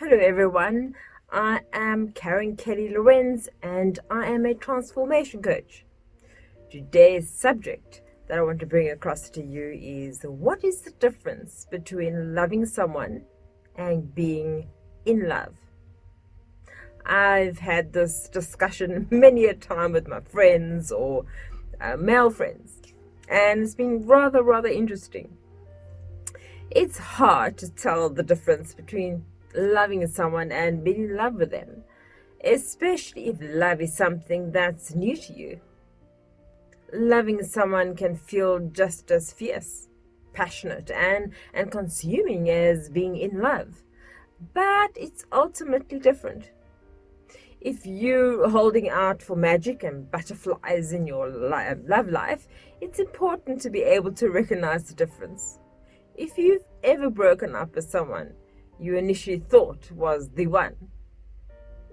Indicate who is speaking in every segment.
Speaker 1: Hello everyone, I am Karin Lorenz and I am a transformation coach. Today's subject that I want to bring across to you is what is the difference between loving someone and being in love? I've had this discussion many a time with my friends or male friends, and it's been rather interesting. It's hard to tell the difference between loving someone and being in love with them, especially if love is something that's new to you. Loving someone can feel just as fierce, passionate, and consuming as being in love, but it's ultimately different. If you're holding out for magic and butterflies in your love life, it's important to be able to recognize the difference. If you've ever broken up with someone you initially thought was the one,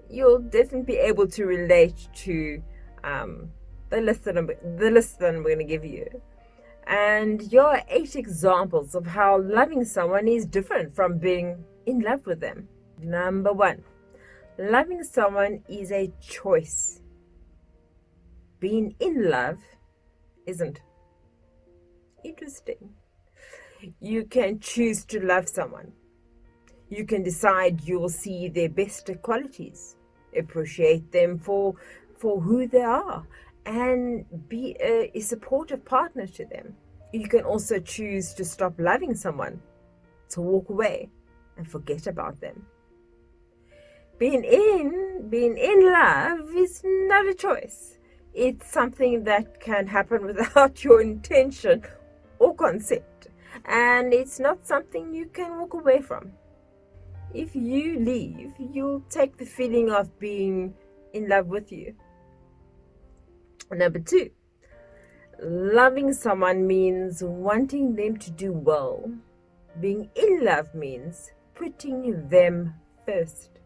Speaker 1: you'll definitely be able to relate to the list that I'm going to give you. And here are 8 examples of how loving someone is different from being in love with them. Number 1, loving someone is a choice. Being in love isn't. Interesting. You can choose to love someone. You can decide you'll see their best qualities, appreciate them for who they are, and be a supportive partner to them. You can also choose to stop loving someone, to walk away and forget about them. Being in love is not a choice. It's something that can happen without your intention or consent. And it's not something you can walk away from. If you leave, you'll take the feeling of being in love with you. Number 2, loving someone means wanting them to do well. Being in love means putting them first.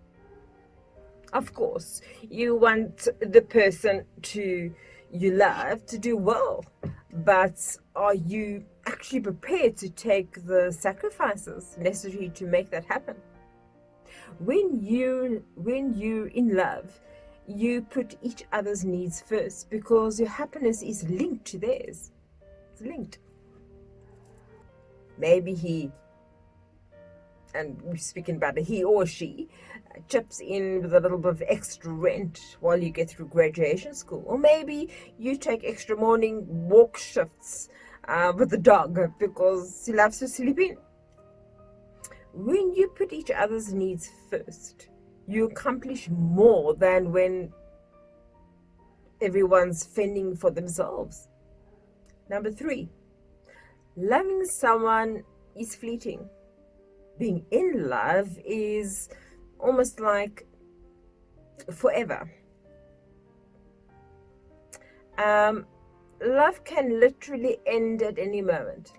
Speaker 1: Of course, you want the person you love to do well, but are you actually prepared to take the sacrifices necessary to make that happen? When you're in love, you put each other's needs first because your happiness is linked to theirs. It's linked. Maybe and we're speaking about a he or she, chips in with a little bit of extra rent while you get through graduation school. Or maybe you take extra morning walk shifts with the dog because he loves to sleep in. When you put each other's needs first, you accomplish more than when everyone's fending for themselves. Number 3, loving someone is fleeting. Being in love is almost like forever. Love can literally end at any moment.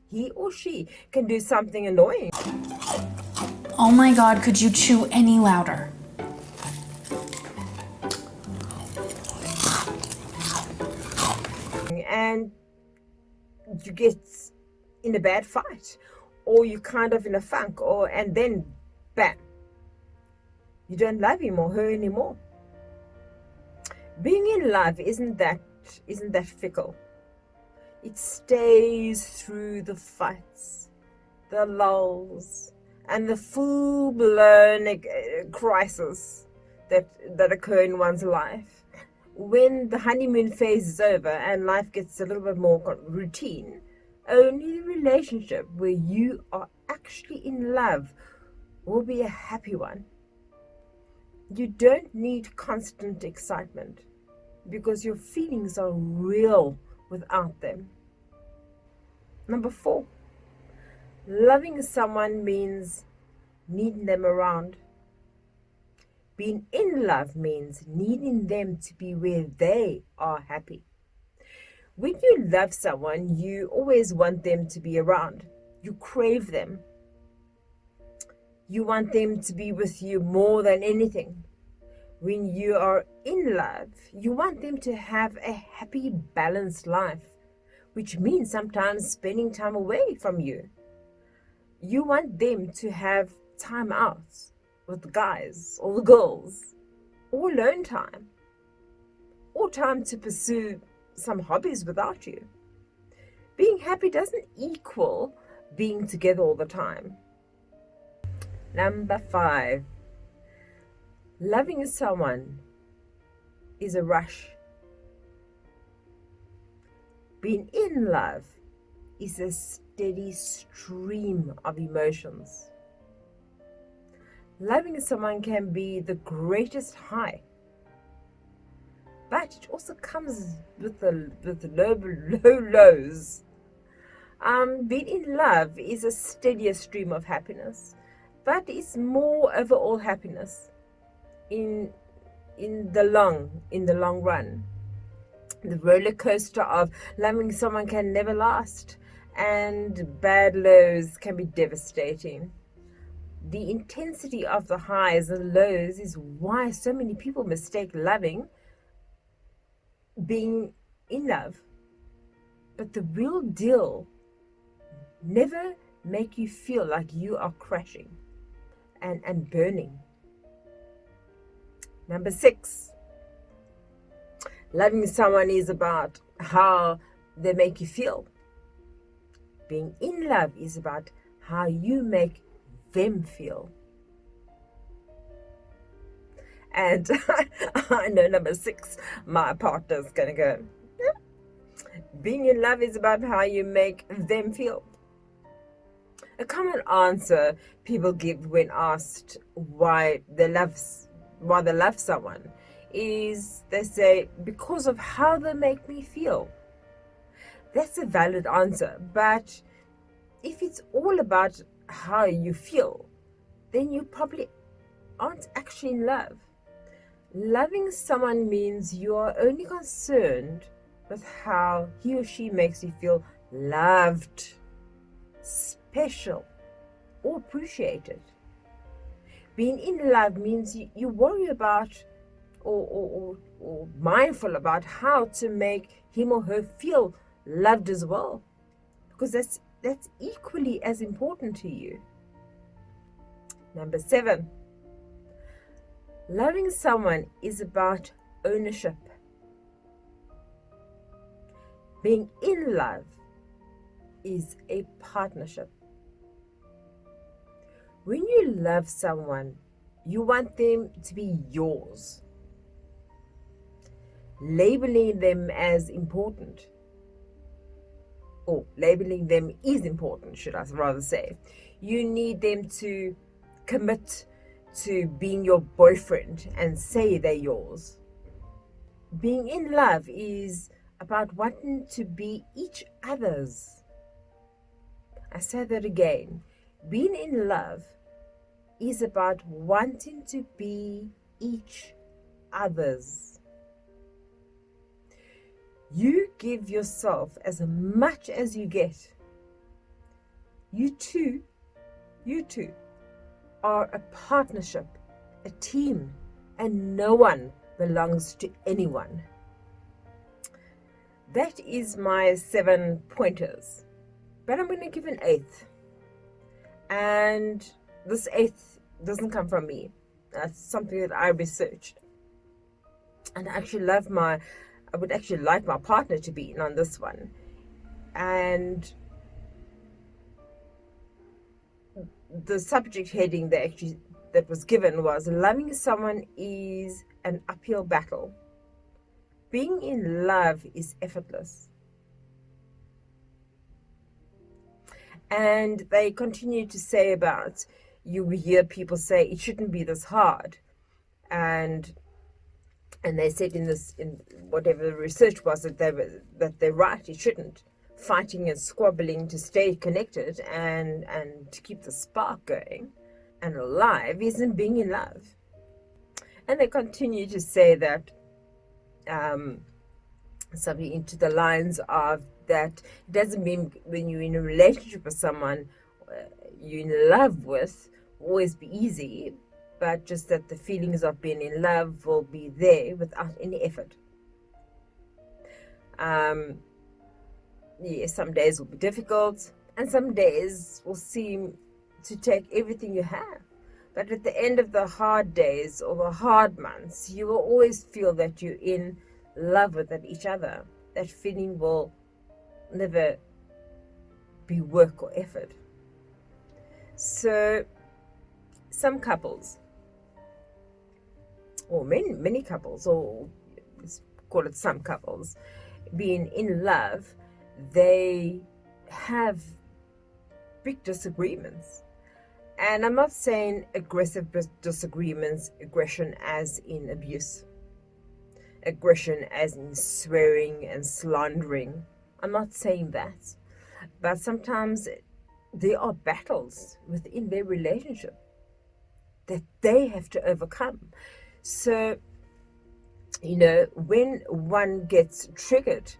Speaker 1: He or she can do something annoying.
Speaker 2: Oh my God, could you chew any louder?
Speaker 1: And you get in a bad fight, or you kind of in a funk, and then bam, you don't love him or her anymore. Being in love isn't that fickle. It stays through the fights, the lulls, and the full-blown crisis that occur in one's life. When the honeymoon phase is over and life gets a little bit more routine, only the relationship where you are actually in love will be a happy one. You don't need constant excitement because your feelings are real without them. Number 4, loving someone means needing them around. Being in love means needing them to be where they are happy. When you love someone, you always want them to be around. You crave them. You want them to be with you more than anything. When you are in love, you want them to have a happy, balanced life, which means sometimes spending time away from you. You want them to have time out with the guys or the girls, or alone time, or time to pursue some hobbies without you. Being happy doesn't equal being together all the time. Number 5, loving someone is a rush. Being in love is a steady stream of emotions. Loving someone can be the greatest high, but it also comes with the low lows. Being in love is a steadier stream of happiness, but it's more overall happiness in the long run. The roller coaster of loving someone can never last, and bad lows can be devastating. The intensity of the highs and lows is why so many people mistake being in love. But the real deal, never make you feel like you are crashing and burning. Number 6, loving someone is about how they make you feel. Being in love is about how you make them feel. And I know number 6, my partner's gonna go, being in love is about how you make them feel. A common answer people give when asked why they love someone is they say, because of how they make me feel. That's a valid answer, but if it's all about how you feel, then you probably aren't actually in love. Loving someone means you are only concerned with how he or she makes you feel loved, special, or appreciated. Being in love means you worry about or mindful about how to make him or her feel loved as well, because that's equally as important to you. Number 7, loving someone is about ownership. Being in love is a partnership. When you love someone, you want them to be yours. Labeling them as important, or labeling them is important, should I rather say. You need them to commit to being your boyfriend and say they're yours. Being in love is about wanting to be each other's. I say that again. Being in love is about wanting to be each other's. You give yourself as much as you get. You two are a partnership, a team, and no one belongs to anyone. That is my 7 pointers, but I'm going to give an 8th. And this 8th doesn't come from me. That's something that I researched. And I would actually like my partner to be in on this one. And the subject heading that was given was, loving someone is an uphill battle. Being in love is effortless. And they continue to say about, you hear people say it shouldn't be this hard. And they said in whatever the research was that they're right, it shouldn't. Fighting and squabbling to stay connected and to keep the spark going and alive isn't being in love. And they continue to say that something into the lines of that it doesn't mean when you're in a relationship with someone you're in love with always be easy, but just that the feelings of being in love will be there without any effort. Yes, some days will be difficult, and some days will seem to take everything you have. But at the end of the hard days or the hard months, you will always feel that you're in love with each other. That feeling will never be work or effort. So some couples, or many couples, or let's call it some couples, being in love, they have big disagreements. And I'm not saying aggressive disagreements, aggression as in abuse, aggression as in swearing and slandering. I'm not saying that. But sometimes there are battles within their relationship that they have to overcome. So, when one gets triggered,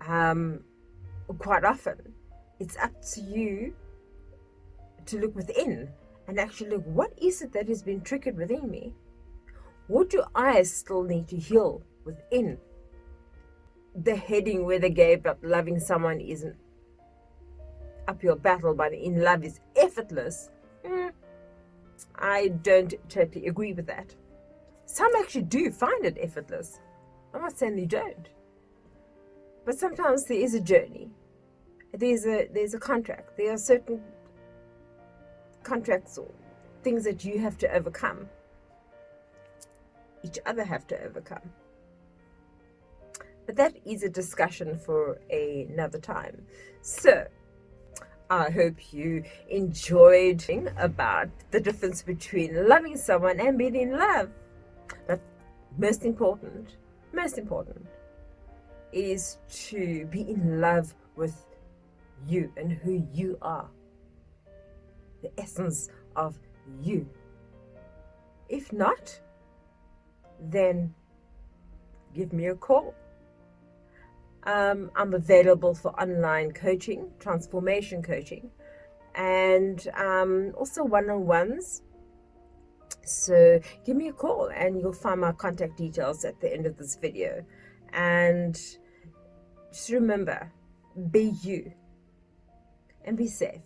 Speaker 1: quite often, it's up to you to look within and actually look, what is it that has been triggered within me? What do I still need to heal within? The heading where they gave up loving someone isn't uphill battle, but in love is effortless. I don't totally agree with that. Some actually do find it effortless. I'm not saying they don't. But sometimes there is a journey. There's a contract. There are certain contracts or things that you have to overcome. Each other have to overcome. But that is a discussion for another time. So, I hope you enjoyed about the difference between loving someone and being in love. But most important is to be in love with you and who you are. The essence of you. If not, then give me a call. I'm available for online coaching, transformation coaching, and also one-on-ones. So give me a call and you'll find my contact details at the end of this video. And just remember, be you and be safe.